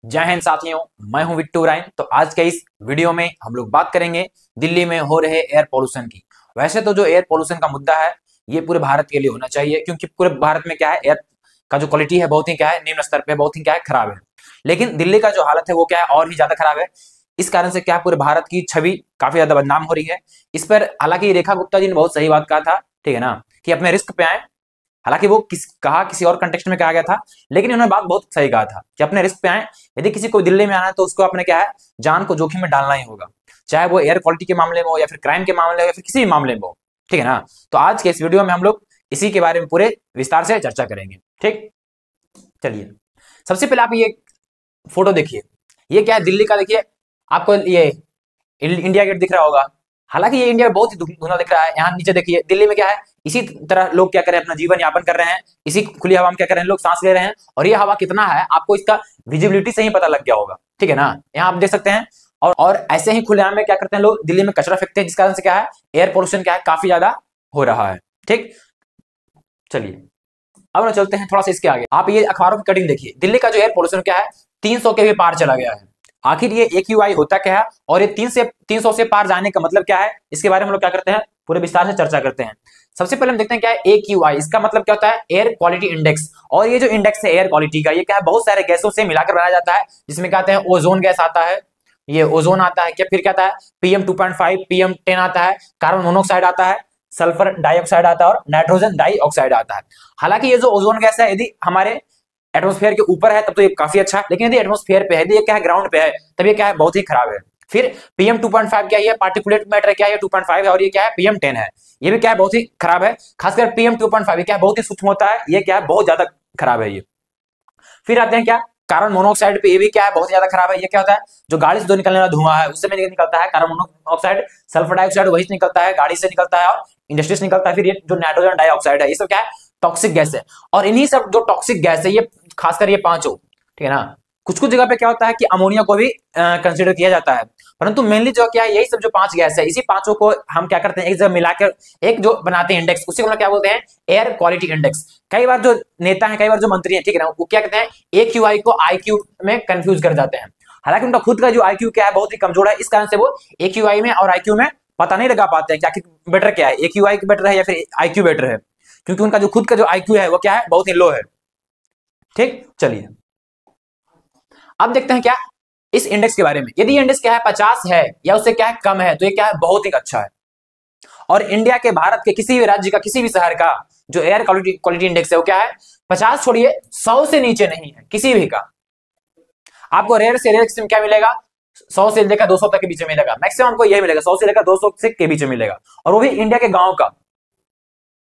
जय हिंद साथियों, मैं हूं विट्टू राइन। तो आज के इस वीडियो में हम लोग बात करेंगे दिल्ली में हो रहे एयर पोल्यूशन की। वैसे तो जो एयर पोल्यूशन का मुद्दा है ये पूरे भारत के लिए होना चाहिए, क्योंकि पूरे भारत में क्या है, एयर का जो क्वालिटी है बहुत ही क्या है निम्न स्तर पे, बहुत ही क्या है खराब है। लेकिन दिल्ली का जो हालत है वो क्या है और भी ज्यादा खराब है। इस कारण से क्या है, पूरे भारत की छवि काफी ज्यादा बदनाम हो रही है। इस पर हालांकि रेखा गुप्ता जी ने बहुत सही बात कहा था, ठीक है ना, कि अपने रिस्क पे आए। हालांकि वो किसी और कंटेक्स्ट में कहा गया था, लेकिन उन्होंने बात बहुत सही कहा था कि अपने रिस्क पे आए। यदि किसी को दिल्ली में आना है तो उसको अपने क्या है, जान को जोखिम में डालना ही होगा, चाहे वो एयर क्वालिटी के मामले में हो या फिर क्राइम के मामले में या फिर किसी भी मामले में हो, ठीक है ना। तो आज के इस वीडियो में हम लोग इसी के बारे में पूरे विस्तार से चर्चा करेंगे। ठीक, चलिए सबसे पहले आप ये फोटो देखिए। ये क्या है, दिल्ली का देखिए। आपको ये इंडिया गेट दिख रहा होगा। हालांकि ये इंडिया में बहुत ही धुंधला दिख रहा है। यहाँ नीचे देखिए, दिल्ली में क्या है, इसी तरह लोग क्या कर रहे हैं, अपना जीवन यापन कर रहे हैं। इसी खुली हवा में क्या कर रहे हैं, लोग सांस ले रहे हैं। और ये हवा कितना है आपको इसका विजिबिलिटी से ही पता लग गया होगा, ठीक है ना। यहाँ आप देख सकते हैं। और ऐसे ही खुले आम में क्या करते हैं लोग, दिल्ली में कचरा फेंकते हैं, जिस कारण से क्या है, एयर पोल्यूशन क्या है, काफी ज्यादा हो रहा है। ठीक, चलिए अब ना चलते हैं थोड़ा सा इसके आगे। आप ये अखबारों की कटिंग देखिए। दिल्ली का जो एयर पोल्यूशन क्या है, 300 के भी पार चला गया है। आखिर ये AQI होता क्या है, और ये 300 से पार जाने का मतलब क्या है, इसके बारे में हम लोग क्या करते हैं, पूरे विस्तार से चर्चा करते हैं। सबसे पहले हम देखते हैं क्या है AQI। इसका मतलब क्या होता है, एयर क्वालिटी इंडेक्स। और ये जो इंडेक्स है एयर क्वालिटी का, ये क्या है, बहुत सारे गैसों से मिलाकर बनाया जाता है, जिसमें क्या आता है, ओजोन गैस आता है, ये ओजोन आता है क्या, फिर क्या आता है, PM2.5, PM10 आता है, कार्बन मोनोऑक्साइड आता है, सल्फर डाइऑक्साइड आता है और नाइट्रोजन डाइऑक्साइड आता है। हालांकि ये जो ओजोन गैस है, यदि हमारे एटमॉस्फेयर के ऊपर है तब तो ये काफी अच्छा है, लेकिन यदि एटमॉस्फेयर पे है, यदि ये क्या है, ग्राउंड पे है, तब ये क्या है, बहुत ही खराब है। फिर PM2.5 क्या है, पार्टिकुलेट मैटर क्या है, 2.5 है। और ये क्या है, PM10 है, ये भी क्या है, बहुत ही खराब है। खासकर PM2.5 क्या है, बहुत ही सूक्ष्म होता है, ये क्या है, बहुत ज्यादा खराब है ये। फिर आते हैं क्या, कार्बन मोनोऑक्साइड पे, ये भी क्या है, बहुत ज्यादा खराब है। ये क्या होता है, जो गाड़ी से जो निकलने वाला धुआं है उससे निकलता है कार्बन मोनोऑक्साइड। सल्फर डाइऑक्साइड वही से निकलता है, गाड़ी से निकलता है और इंडस्ट्री से निकलता है। फिर ये जो नाइट्रोजन डाइऑक्साइड है, ये सब क्या है, टॉक्सिक गैस है। और इन्हीं सब जो टॉक्सिक गैस है, ये खासकर ये पांचों, ठीक है ना। कुछ कुछ जगह पे क्या होता है कि अमोनिया को भी कंसिडर किया जाता है, परंतु मेनली जो क्या है, यही सब जो 5 गैस है, इसी पांचों को हम क्या करते हैं, एक जगह मिलाकर एक जो बनाते हैं इंडेक्स, उसी को हम क्या बोलते हैं, एयर क्वालिटी इंडेक्स। कई बार जो नेता है, कई बार जो मंत्री है, ठीक है ना, वो क्या कहते हैं, AQI को IQ में कंफ्यूज कर जाते हैं। हालांकि उनका खुद का जो IQ क्या है, बहुत ही कमजोर है। इस कारण से वो AQI में और IQ में पता नहीं लगा पाते हैं कि आखिर बेटर क्या है, AQI बेटर है या फिर IQ बेटर है, क्योंकि उनका जो खुद का जो IQ है वो क्या है, बहुत ही लो है। ठीक, चलिए अब देखते हैं क्या इस इंडेक्स के बारे में। यदि इंडेक्स क्या है, 50 है या उससे क्या है कम है, तो ये क्या है, बहुत ही अच्छा है। और इंडिया के, भारत के किसी भी राज्य का, किसी भी शहर का जो एयर क्वालिटी इंडेक्स है वो क्या है, 50 छोड़िए, 100 से नीचे नहीं है किसी भी का। आपको रेयर से रेयर क्या मिलेगा, 100 से लेकर 200 तक के बीच में मिलेगा। मैक्सिमम आपको यही मिलेगा, 100 से लेकर 200 से के बीच में मिलेगा, और वो भी इंडिया के गांव का।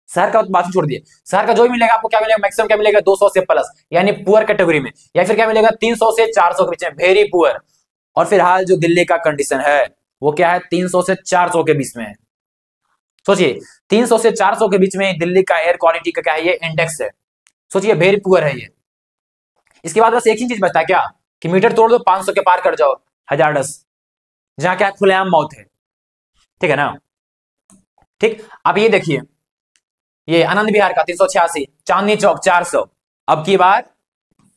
शहर का बात छोड़ दिए, शहर का जो भी मिलेगा आपको क्या मिलेगा, मैक्सिमम क्या मिलेगा, 200 से प्लस, यानी पुअर कैटेगरी में। या फिर क्या मिलेगा, 300 से 400 के बीच में, वेरी पुअर। और फिलहाल जो दिल्ली का कंडीशन है वो क्या है, 300 से 400 के बीच में है। सोचिए, 300 से 400 के बीच में दिल्ली का एयर क्वालिटी का क्या है, ये इंडेक्स है। सोचिए, वेरी पुअर है ये। इसके बाद बस एक ही चीज बचता है क्या, कि मीटर तोड़ दो, 500 के पार कर जाओ, हजारडस, जहां क्या खुलेआम मौत है, ठीक है ना। ठीक, अब ये देखिए, ये आनंद विहार का 386, चांदनी चौक 400, अब की बार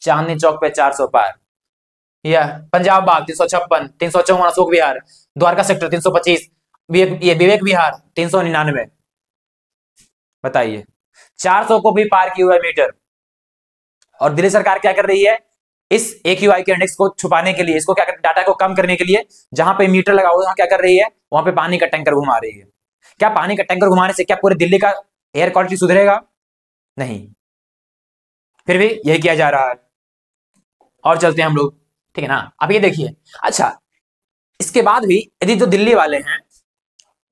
चांदनी चौक पे 400 पार। यह पंजाब बाग 356, 354 अशोक विहार, द्वारका सेक्टर 325, ये विवेक विहार 399। बताइए, 400 को भी पार किया हुआ मीटर। और दिल्ली सरकार क्या कर रही है, इस AQI के इंडेक्स को छुपाने के लिए, इसको क्या कर, डाटा को कम करने के लिए, जहां पे मीटर लगा हुआ है वहां क्या कर रही है, वहां पे पानी का टैंकर घुमा रही है। क्या पानी का टैंकर घुमाने से क्या पूरे दिल्ली का एयर क्वालिटी सुधरेगा? नहीं, फिर भी यही किया जा रहा है। और चलते हैं हम लोग, ठीक है ना। अब ये देखिए, अच्छा, इसके बाद भी यदि जो दिल्ली वाले हैं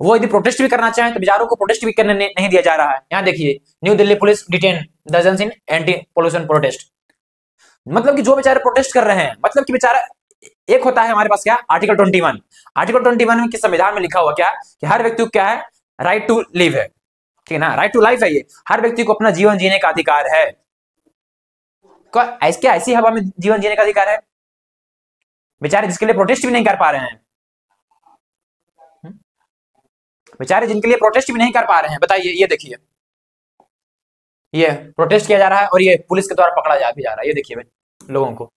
वो यदि प्रोटेस्ट भी करना चाहें तो बेचारों को प्रोटेस्ट भी करने नहीं दिया जा रहा है। यहाँ देखिए, न्यू दिल्ली पुलिस डिटेन दर्जन्स इन एंटी पोल्यूशन प्रोटेस्ट। मतलब कि जो बेचारे प्रोटेस्ट कर रहे हैं, मतलब कि बेचारा, एक होता है हमारे पास क्या, आर्टिकल 21। आर्टिकल 21 में, संविधान में लिखा हुआ क्या, कि हर व्यक्ति को क्या है, राइट टू लिव है, ठीक है ना, राइट टू लाइफ है। ये हर व्यक्ति को अपना जीवन जीने का अधिकार है। क्या ऐसी हवा में जीवन जीने का अधिकार है, बेचारे जिसके लिए प्रोटेस्ट भी नहीं कर पा रहे हैं, बेचारे जिनके लिए प्रोटेस्ट भी नहीं कर पा रहे हैं। बताइए, ये देखिए, ये प्रोटेस्ट किया जा रहा है और ये पुलिस के द्वारा पकड़ा जा भी जा रहा है। ये देखिए लोगों को,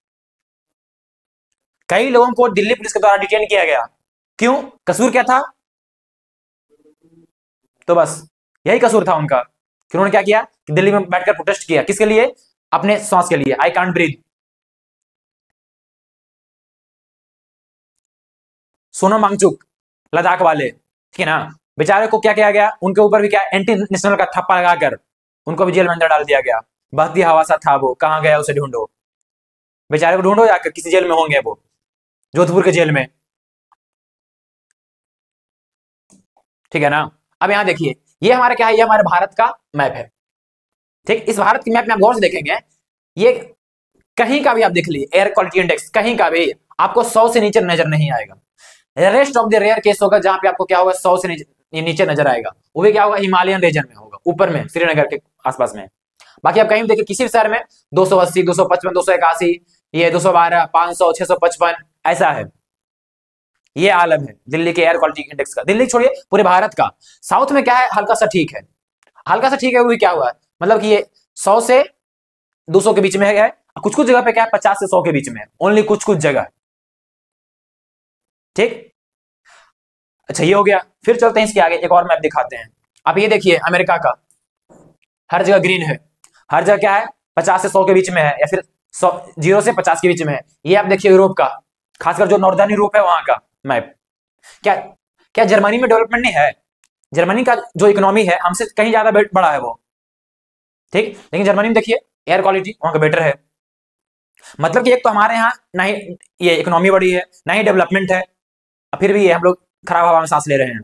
कई लोगों को दिल्ली पुलिस के द्वारा डिटेन किया गया। क्यों? कसूर क्या था? तो बस यही कसूर था उनका कि उन्होंने क्या किया कि दिल्ली में बैठकर प्रोटेस्ट किया। किसके लिए? अपने सांस के लिए। I can't breathe. Sonam Wangchuk, Ladakh वाले, ठीक है ना, बेचारे को क्या किया गया? उनके ऊपर भी क्या एंटी नेशनल का थप्पा लगाकर उनको भी जेल में अंदर डाल दिया गया। बहती हवा सा था वो, कहां गया उसे ढूंढो। बेचारे को ढूंढो जाकर, किसी जेल में होंगे वो, जोधपुर के जेल में, ठीक है ना। अब यहां देखिए, ये हमारे क्या है? ये हमारे भारत का मैप है, ठीक। इस भारत के मैप में आप गौर से देखेंगे, ये कहीं का भी आप देख लीजिए एयर क्वालिटी इंडेक्स, कहीं का भी आपको 100 से नीचे नजर नहीं आएगा। Rest of the rare case होगा जहां पे आपको क्या होगा, 100 से नीचे नजर आएगा। वो भी क्या होगा? हिमालयन रीजन में होगा, ऊपर में, श्रीनगर के आसपास में। बाकी आप कहीं भी देखिए, किसी भी शहर में 280, 255, 281, ये 212, 500, 655, ऐसा है। ये आलम है दिल्ली के एयर क्वालिटी इंडेक्स का। दिल्ली छोड़िए, पूरे भारत का। साउथ में क्या है? हल्का सा ठीक है, हल्का सा ठीक है। वो भी क्या हुआ, मतलब कि ये 100 से 200 के बीच में है। कुछ कुछ जगह पे क्या है, 50 से 100 के बीच में है, ओनली कुछ कुछ जगह, ठीक। अच्छा, ये हो गया। फिर चलते हैं इसके आगे, एक और मैप दिखाते हैं। आप ये देखिए, अमेरिका का हर जगह ग्रीन है, हर जगह क्या है, 50 से 100 के बीच में है, या फिर 100, 0 से 50 के बीच में है। ये आप देखिए यूरोप का, खासकर जो नॉर्दर्न यूरोप है वहां का मैप। क्या क्या जर्मनी में डेवलपमेंट नहीं है? जर्मनी का जो इकोनॉमी है हमसे कहीं ज्यादा बड़ा है वो, ठीक। लेकिन जर्मनी में देखिए एयर क्वालिटी वहां का बेटर है। मतलब कि एक तो हमारे यहाँ ना ही ये इकोनॉमी बड़ी है, ना ही डेवलपमेंट है, और फिर भी ये हम लोग खराब हवा में सांस ले रहे हैं।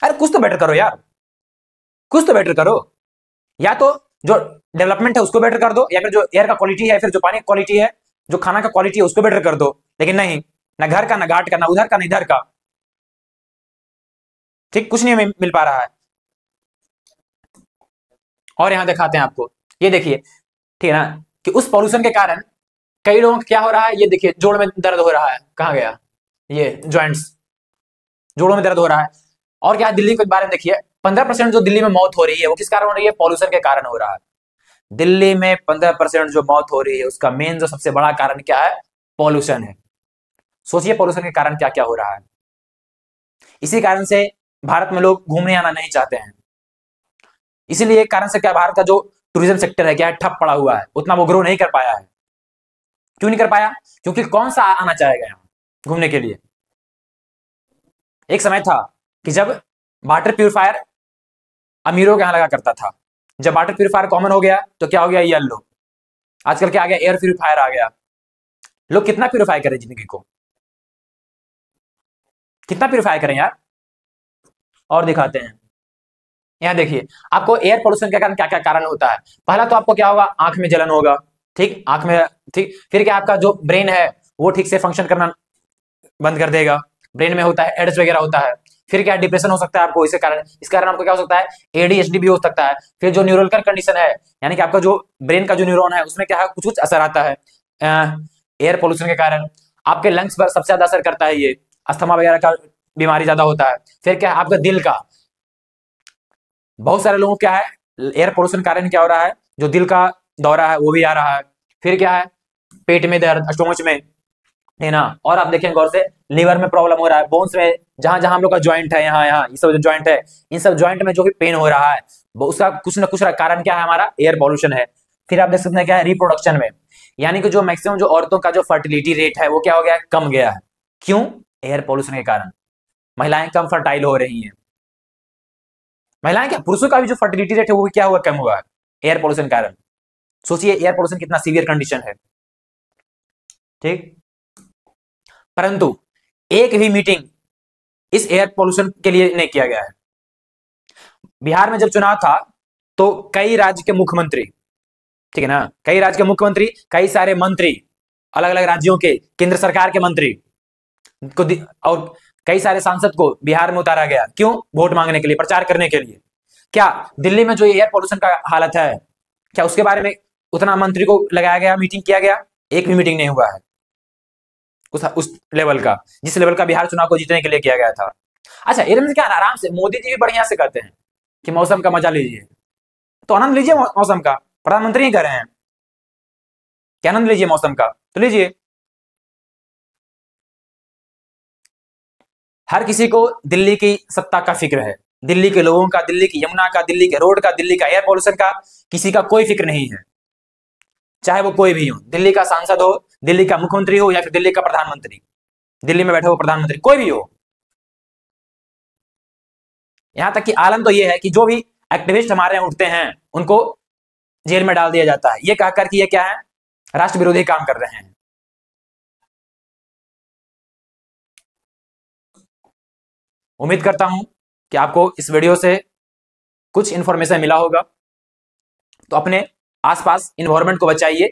अरे कुछ तो बेटर करो यार, कुछ तो बेटर करो। या तो जो डेवलपमेंट है उसको बेटर कर दो, या फिर जो एयर का क्वालिटी है, फिर जो पानी का क्वालिटी है, जो खाना का क्वालिटी है, उसको बेटर कर दो। लेकिन नहीं, ना घर का, ना घाट का, ना उधर का, ना इधर का, ठीक, कुछ नहीं मिल पा रहा है। और यहां दिखाते हैं आपको, ये देखिए, ठीक है ना, कि उस पॉल्यूशन के कारण कई लोगों को क्या हो रहा है, ये देखिए जोड़ में दर्द हो रहा है। कहां गया ये जॉइंट्स, जोड़ों में दर्द हो रहा है। और क्या है, दिल्ली के बारे में देखिए, 15% जो दिल्ली में मौत हो रही है वो किस कारण हो रही है? पॉल्यूशन के कारण हो रहा है। दिल्ली में 15% जो मौत हो रही है उसका मेन जो सबसे बड़ा कारण क्या है? पॉल्यूशन है। सोचिए पॉल्यूशन के कारण क्या क्या हो रहा है। इसी कारण से भारत में लोग घूमने आना नहीं चाहते हैं। इसीलिए एक कारण से क्या, भारत का जो टूरिज्म सेक्टर है क्या है, ठप पड़ा हुआ है, उतना वो ग्रो नहीं कर पाया है। क्यों नहीं कर पाया? क्योंकि कौन सा आना चाहेगा यहाँ घूमने के लिए? एक समय था कि जब वाटर प्यूरिफायर अमीरों के यहां लगा करता था। जब वाटर प्यूरिफायर कॉमन हो गया तो क्या हो गया? येलो। आजकल क्या आ गया? एयर प्यूरिफायर आ गया। लोग कितना प्यूरिफाई करें जिंदगी को, कितना प्यूरिफाई करें यार। और दिखाते हैं, यहाँ देखिए आपको एयर पोल्यूशन के कारण क्या क्या कारण होता है। पहला तो आपको क्या होगा? आंख में जलन होगा, ठीक, आंख में, ठीक। फिर क्या, आपका जो ब्रेन है वो ठीक से फंक्शन करना बंद कर देगा। ब्रेन में होता है एड्स वगैरह होता है। फिर क्या, डिप्रेशन हो सकता है आपको इस कारण आपको क्या हो सकता है? एडीएचडी भी हो सकता है। फिर जो न्यूरोलॉजिकल कंडीशन है, यानी कि आपका जो ब्रेन का जो न्यूरॉन है उसमें क्या है, कुछ कुछ असर आता है एयर पोल्यूशन के कारण। आपके लंग्स पर सबसे ज्यादा असर करता है ये, अस्थमा वगैरह का बीमारी ज्यादा होता है। फिर क्या है, आपका दिल का, बहुत सारे लोगों को क्या है, एयर पोल्यूशन कारण क्या हो रहा है, जो दिल का दौरा है वो भी आ रहा है। फिर क्या है, पेट में दर्द, स्टोमच में, है ना। और आप देखें गौर से, लीवर में प्रॉब्लम हो रहा है, बोन्स में, जहां जहां हम लोग का ज्वाइंट है, यहाँ यहाँ ये सब जो ज्वाइंट है, इन सब ज्वाइंट में जो भी पेन हो रहा है वो उसका कुछ ना कुछ कारण क्या है? हमारा एयर पॉल्यूशन है। फिर आप देख सकते हैं क्या है, रिप्रोडक्शन में, यानी कि जो मैक्सिमम जो औरतों का जो फर्टिलिटी रेट है वो क्या हो गया है? कम गया है। क्यों? एयर पॉल्यूशन के कारण। महिलाएं कम फर्टाइल हो रही हैं। महिलाएं क्या, पुरुषों का भी जो फर्टिलिटी रेट है वो भी क्या हुआ? कम हुआ है एयर पॉल्यूशन के कारण। सोचिए एयर पॉल्यूशन कितना सीवियर कंडीशन है, ठीक। परंतु एक भी मीटिंग इस एयर पॉल्यूशन के लिए नहीं किया गया है। बिहार में जब चुनाव था तो कई राज्य के मुख्यमंत्री, ठीक है ना, कई राज्य के मुख्यमंत्री, कई सारे मंत्री, अलग अलग राज्यों के, केंद्र सरकार के मंत्री को और कई सारे सांसद को बिहार में उतारा गया। क्यों? वोट मांगने के लिए, प्रचार करने के लिए। क्या दिल्ली में जो एयर पॉल्यूशन का हालत है, क्या उसके बारे में उतना मंत्री को लगाया गया, मीटिंग किया गया? एक भी मीटिंग नहीं हुआ है उस लेवल का, जिस लेवल का बिहार चुनाव को जीतने के लिए किया गया था। अच्छा, एकदम से क्या, आराम से मोदी जी भी बढ़िया से कहते हैं कि मौसम का मजा लीजिए, तो आनंद लीजिए मौसम का, प्रधानमंत्री ही कह रहे हैं कि आनंद लीजिए मौसम का, तो लीजिए। हर किसी को दिल्ली की सत्ता का फिक्र है, दिल्ली के लोगों का, दिल्ली की यमुना का, दिल्ली के रोड का, दिल्ली का एयर पॉल्यूशन का किसी का कोई फिक्र नहीं है। चाहे वो कोई भी हो, दिल्ली का सांसद हो, दिल्ली का मुख्यमंत्री हो, या फिर दिल्ली का प्रधानमंत्री, दिल्ली में बैठे हो प्रधानमंत्री, कोई भी हो। यहां तक कि आलम तो ये है कि जो भी एक्टिविस्ट हमारे यहाँ उठते हैं उनको जेल में डाल दिया जाता है, ये कहकर कि ये क्या है, राष्ट्र विरोधी काम कर रहे हैं। उम्मीद करता हूं कि आपको इस वीडियो से कुछ इंफॉर्मेशन मिला होगा। तो अपने आसपास इन्वायरमेंट को बचाइए,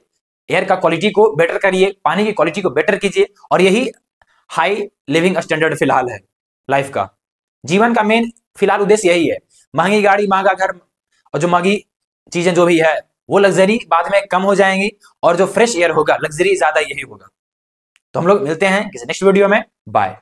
एयर का क्वालिटी को बेटर करिए, पानी की क्वालिटी को बेटर कीजिए, और यही हाई लिविंग स्टैंडर्ड फिलहाल है लाइफ का, जीवन का मेन फिलहाल उद्देश्य यही है। महंगी गाड़ी, महंगा घर और जो महंगी चीजें जो भी है वो लग्जरी बाद में कम हो जाएंगी, और जो फ्रेश एयर होगा, लग्जरी ज्यादा यही होगा। तो हम लोग मिलते हैं किसी नेक्स्ट वीडियो में। बाय।